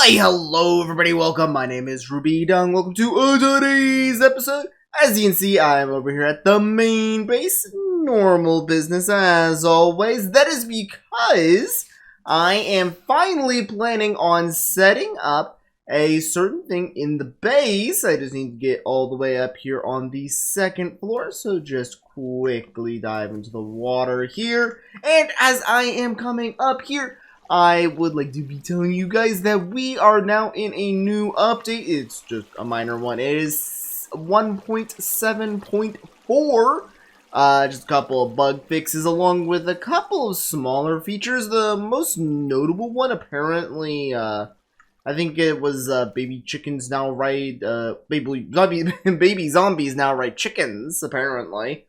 Why, hello everybody, welcome, my name is Rubydung, welcome to today's episode. As you can see, I'm over here at the main base, normal business as always. That is because I am finally planning on setting up a certain thing in the base. I just need to get all the way up here on the second floor, so just quickly dive into the water here. And as I am coming up here, I would like to be telling you guys that we are now in a new update. It's just a minor one. It is 1.7.4. Just a couple of bug fixes along with a couple of smaller features. The most notable one, apparently, I think it was baby chickens now ride, baby zombies now ride chickens, apparently.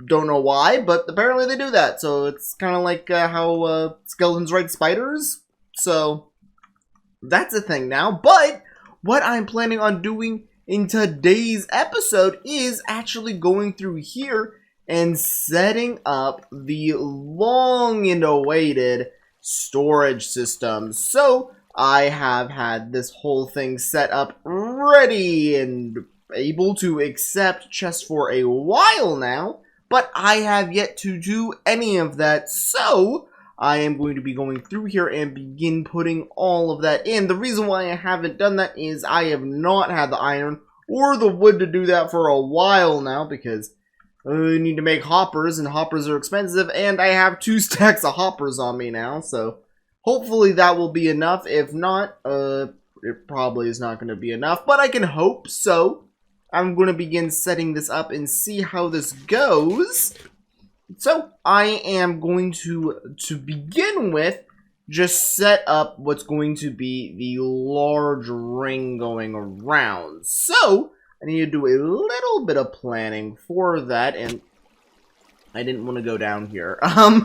Don't know why, but apparently they do that. So it's kind of like how skeletons ride spiders. So that's a thing now. But what I'm planning on doing in today's episode is actually going through here and setting up the long and awaited storage system. So I have had this whole thing set up ready and able to accept chests for a while now. But I have yet to do any of that, so I am going to be going through here and begin putting all of that in. The reason why I haven't done that is I have not had the iron or the wood to do that for a while now, because I need to make hoppers, and hoppers are expensive, and I have 2 stacks of hoppers on me now, so hopefully that will be enough. If not, it probably is not going to be enough, but I can hope so. I'm going to begin setting this up and see how this goes. So, I am going to begin with, just set up what's going to be the large ring going around. So, I need to do a little bit of planning for that, and I didn't want to go down here. I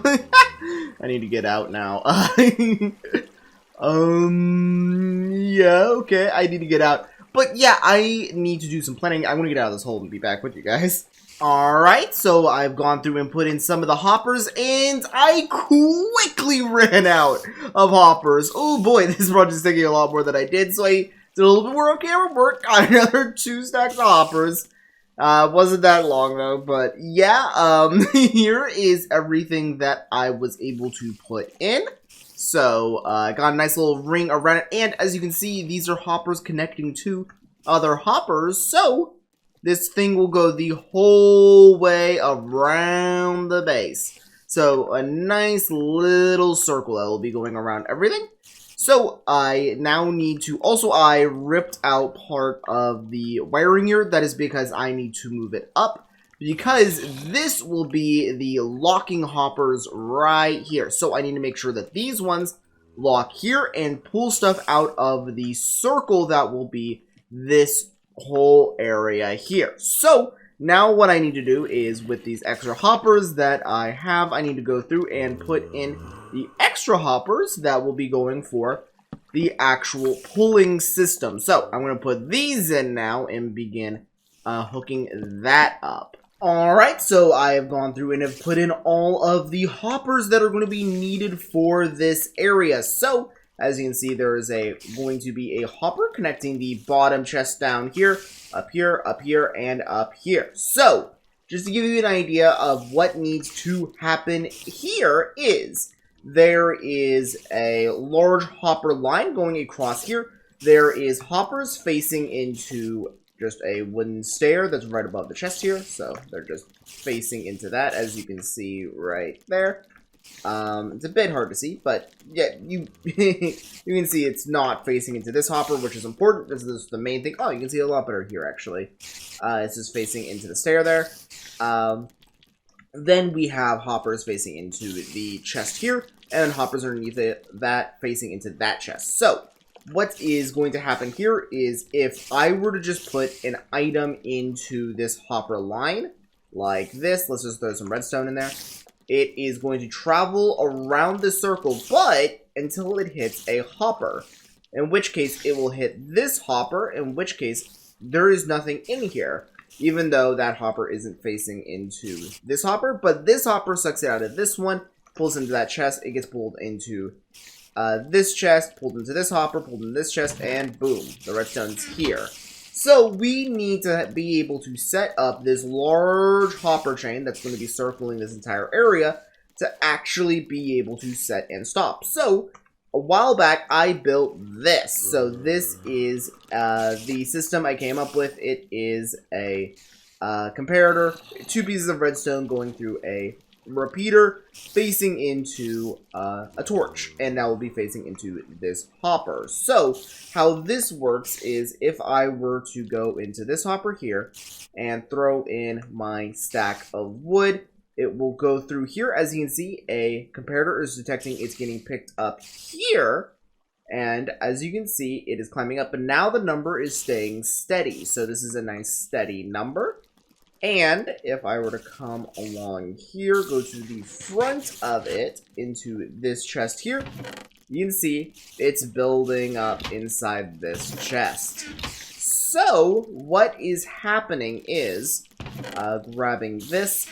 need to get out now. Yeah, okay, I need to get out. But yeah, I need to do some planning. I'm going to get out of this hole and be back with you guys. Alright, so I've gone through and put in some of the hoppers, and I quickly ran out of hoppers. Oh boy, this project is taking a lot more than I did, so I did a little bit more on camera work. Got another 2 stacks of hoppers. Wasn't that long though, but yeah, here is everything that I was able to put in. So, I got a nice little ring around it, and as you can see, these are hoppers connecting to other hoppers, so this thing will go the whole way around the base. So, a nice little circle that will be going around everything. So, I now need to, also I ripped out part of the wiring here. That is because I need to move it up, because this will be the locking hoppers right here. So I need to make sure that these ones lock here and pull stuff out of the circle that will be this whole area here. So now what I need to do is, with these extra hoppers that I have, I need to go through and put in the extra hoppers that will be going for the actual pulling system. So I'm going to put these in now and begin hooking that up. Alright, so I have gone through and have put in all of the hoppers that are going to be needed for this area. So, as you can see, there is going to be a hopper connecting the bottom chest down here, up here, and up here. So, just to give you an idea of what needs to happen here is, there is a large hopper line going across here. There is hoppers facing into just a wooden stair that's right above the chest here, so they're just facing into that, as you can see right there. It's a bit hard to see, but yeah, you you can see it's not facing into this hopper, which is important. This is the main thing. Oh, you can see a lot better here, actually. It's just facing into the stair there. Then we have hoppers facing into the chest here, and hoppers underneath that facing into that chest. So, what is going to happen here is, if I were to just put an item into this hopper line, like this, let's just throw some redstone in there, it is going to travel around the circle, but until it hits a hopper, in which case it will hit this hopper, in which case there is nothing in here, even though that hopper isn't facing into this hopper, but this hopper sucks it out of this one, pulls into that chest, it gets pulled into this chest, pulled into this hopper, pulled into this chest, and boom, the redstone's here. So we need to be able to set up this large hopper chain that's going to be circling this entire area to actually be able to set and stop. So a while back, I built this. So this is the system I came up with. It is a comparator, 2 pieces of redstone going through a repeater facing into a torch, and that will be facing into this hopper. So how this works is if I were to go into this hopper here and throw in my stack of wood, it will go through here. As you can see, a comparator is detecting it's getting picked up here, and as you can see, it is climbing up, but now the number is staying steady. So this is a nice steady number. And if I were to come along here, go to the front of it, into this chest here, you can see it's building up inside this chest. So what is happening is, grabbing this,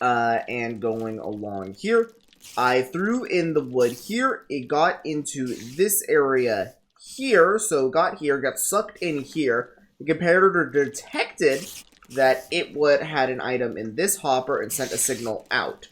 and going along here, I threw in the wood here, it got into this area here, so got here, got sucked in here, the comparator detected that it had an item in this hopper and sent a signal out.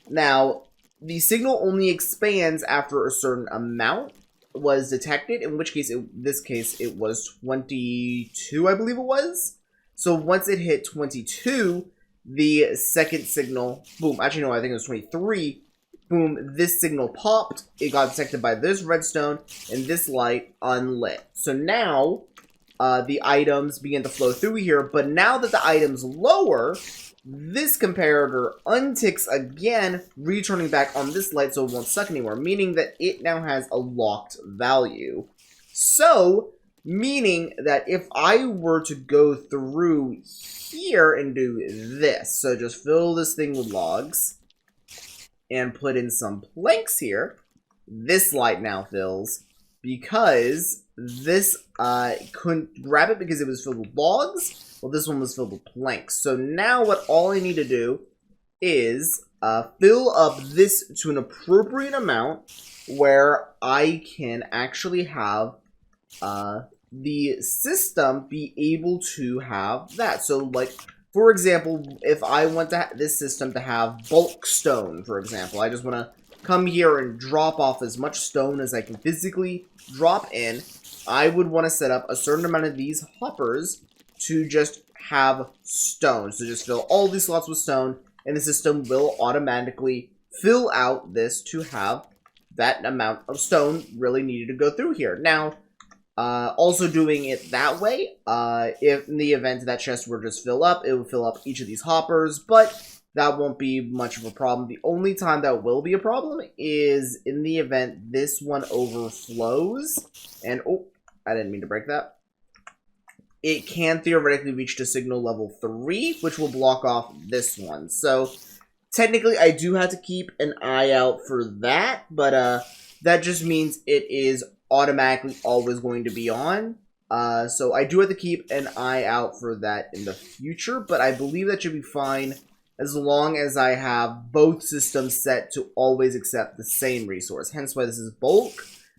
Now, the signal only expands after a certain amount was detected, in which case, this case, it was 22, I believe it was. So once it hit 22, the second signal, boom, actually no, I think it was 23, boom, this signal popped, it got detected by this redstone, and this light unlit. So now, the items begin to flow through here, but now that the item's lower, this comparator unticks again, returning back on this light so it won't suck anymore, meaning that it now has a locked value. So, meaning that if I were to go through here and do this, so just fill this thing with logs, and put in some planks here, this light now fills, because this couldn't grab it because it was filled with logs. Well, this one was filled with planks. So now what all I need to do is fill up this to an appropriate amount where I can actually have the system be able to have that. So, like, for example, if I want this system to have bulk stone, for example, I just want to come here and drop off as much stone as I can physically drop in, I would want to set up a certain amount of these hoppers to just have stone. So just fill all these slots with stone, and the system will automatically fill out this to have that amount of stone really needed to go through here. Now, also doing it that way, if in the event that chest were just fill up, it would fill up each of these hoppers, but that won't be much of a problem. The only time that will be a problem is in the event this one overflows, and, oh, I didn't mean to break that. It can theoretically reach to signal level 3, which will block off this one. So, technically, I do have to keep an eye out for that, but that just means it is automatically always going to be on. So I do have to keep an eye out for that in the future, but I believe that should be fine as long as I have both systems set to always accept the same resource. Hence why this is bulk.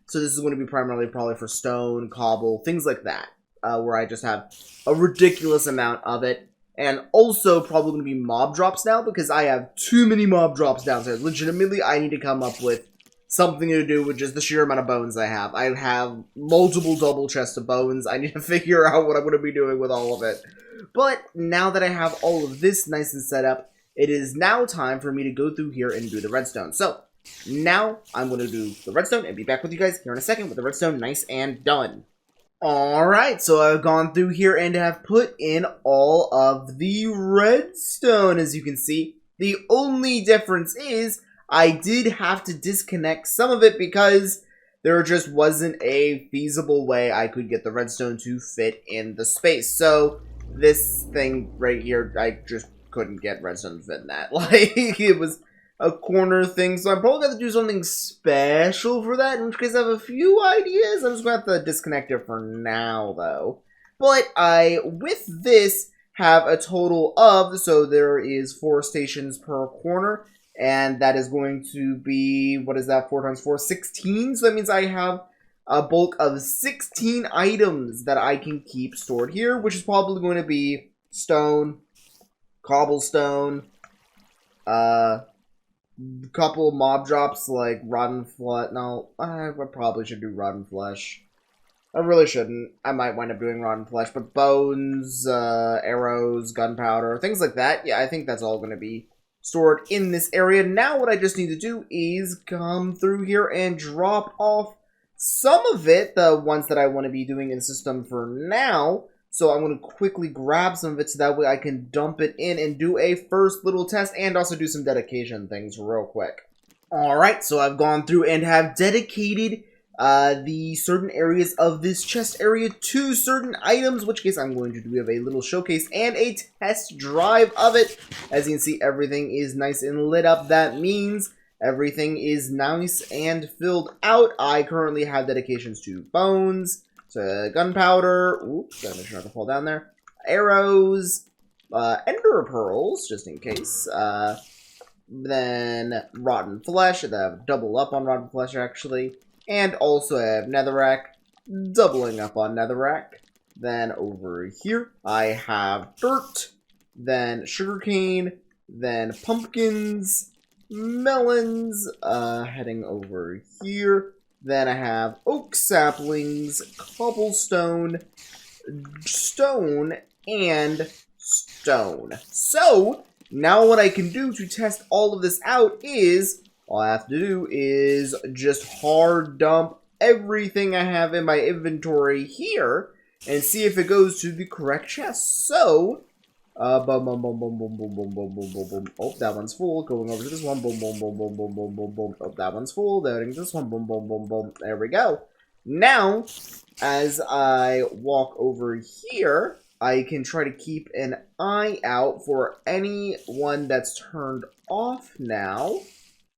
So this is going to be primarily probably for stone, cobble, things like that, where I just have a ridiculous amount of it. And also probably going to be mob drops now, because I have too many mob drops downstairs. Legitimately, I need to come up with something to do with just the sheer amount of bones I have. I have multiple double chests of bones. I need to figure out what I'm going to be doing with all of it. But now that I have all of this nice and set up, it is now time for me to go through here and do the redstone. So, now I'm going to do the redstone and be back with you guys here in a second with the redstone nice and done. Alright, so I've gone through here and have put in all of the redstone, as you can see. The only difference is I did have to disconnect some of it because there just wasn't a feasible way I could get the redstone to fit in the space. So, this thing right here, I just couldn't get redstone to fit in that. Like, it was a corner thing, so I'm probably going to do something special for that, in which case I have a few ideas. I'm just going to have to disconnect it for now, though. But I, with this, have a total of, so there is 4 stations per corner, And that is going to be, what is that, 4 times 4? 16. So that means I have a bulk of 16 items that I can keep stored here, which is probably going to be stone, cobblestone, couple of mob drops like rotten flesh. No, I probably should do rotten flesh. I really shouldn't. I might wind up doing rotten flesh, but bones, arrows, gunpowder, things like that. Yeah, I think that's all going to be stored in this area. Now what I just need to do is come through here and drop off some of it, the ones that I want to be doing in the system for now. So I'm going to quickly grab some of it so that way I can dump it in and do a first little test and also do some dedication things real quick. Alright, so I've gone through and have dedicated the certain areas of this chest area to certain items, which case I'm going to do a little showcase and a test drive of it. As you can see, everything is nice and lit up. That means everything is nice and filled out. I currently have dedications to bones, to gunpowder, oops, gotta make sure not to fall down there, arrows, ender pearls, just in case, then rotten flesh, I have double up on rotten flesh actually, and also I have netherrack, doubling up on netherrack. Then over here, I have dirt, then sugarcane, then pumpkins, melons, heading over here. Then I have oak saplings, cobblestone, stone, and stone. So, now what I can do to test all of this out is, all I have to do is just hard dump everything I have in my inventory here and see if it goes to the correct chest. So, boom, boom, boom, boom, boom, boom, boom, boom, boom, boom, boom. Oh, that one's full. Going over to this one. Boom, boom, boom, boom, boom, boom, boom, boom. Oh, that one's full. Going to this one. Boom, boom, boom, boom. There we go. Now, as I walk over here, I can try to keep an eye out for anyone that's turned off now.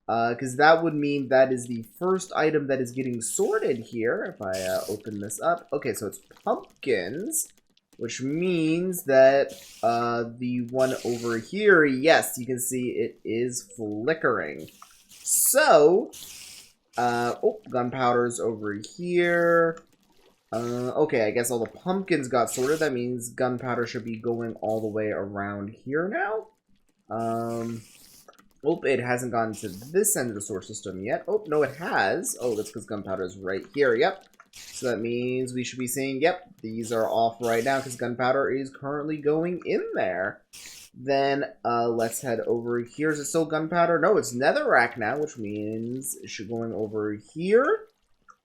Because that would mean that is the first item that is getting sorted here. If I open this up. Okay, so it's pumpkins. Which means that the one over here, yes, you can see it is flickering. So, oh, gunpowder's over here. Okay, I guess all the pumpkins got sorted. That means gunpowder should be going all the way around here now. Oh, it hasn't gotten to this end of the source system yet. Oh, no, it has. Oh, that's because gunpowder is right here. Yep. So that means we should be seeing, yep, these are off right now because gunpowder is currently going in there. Then, let's head over here. Is it still gunpowder? No, it's netherrack now, which means it should going over here.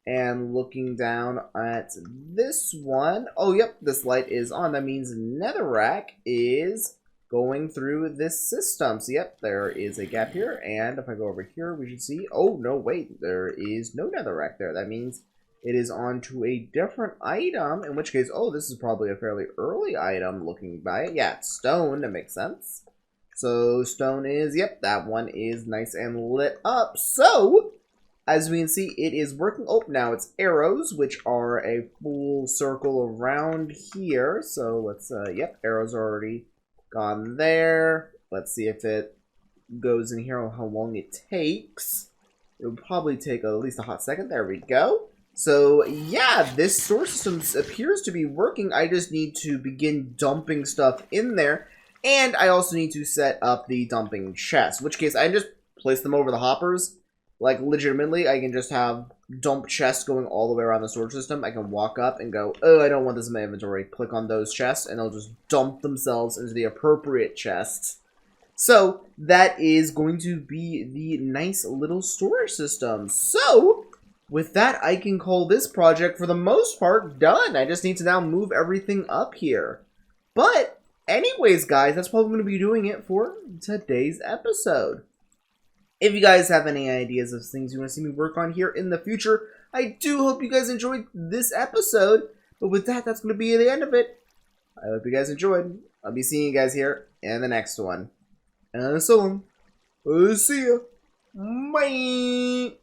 And looking down at this one. Oh, yep, this light is on. That means netherrack is going through this system. So, yep, there is a gap here. And if I go over here, we should see, oh, no, wait, there is no netherrack there. That means it is on to a different item, in which case, oh, this is probably a fairly early item looking by it. Yeah, it's stone, that makes sense. So, stone is, yep, that one is nice and lit up. So, as we can see, it is working. Oh, now it's arrows, which are a full circle around here. So, let's, yep, arrows are already gone there. Let's see if it goes in here or how long it takes. It would probably take at least a hot second. There we go. So, yeah, this source system appears to be working. I just need to begin dumping stuff in there. And I also need to set up the dumping chest. In which case, I just place them over the hoppers. Like, legitimately, I can just have dump chests going all the way around the storage system. I can walk up and go, oh, I don't want this in my inventory. Click on those chests, and they'll just dump themselves into the appropriate chests. So, that is going to be the nice little storage system. So, with that, I can call this project, for the most part, done. I just need to now move everything up here. But, anyways, guys, that's probably going to be doing it for today's episode. If you guys have any ideas of things you want to see me work on here in the future, I do hope you guys enjoyed this episode. But with that, that's going to be the end of it. I hope you guys enjoyed. I'll be seeing you guys here in the next one. And so long. See ya. Bye.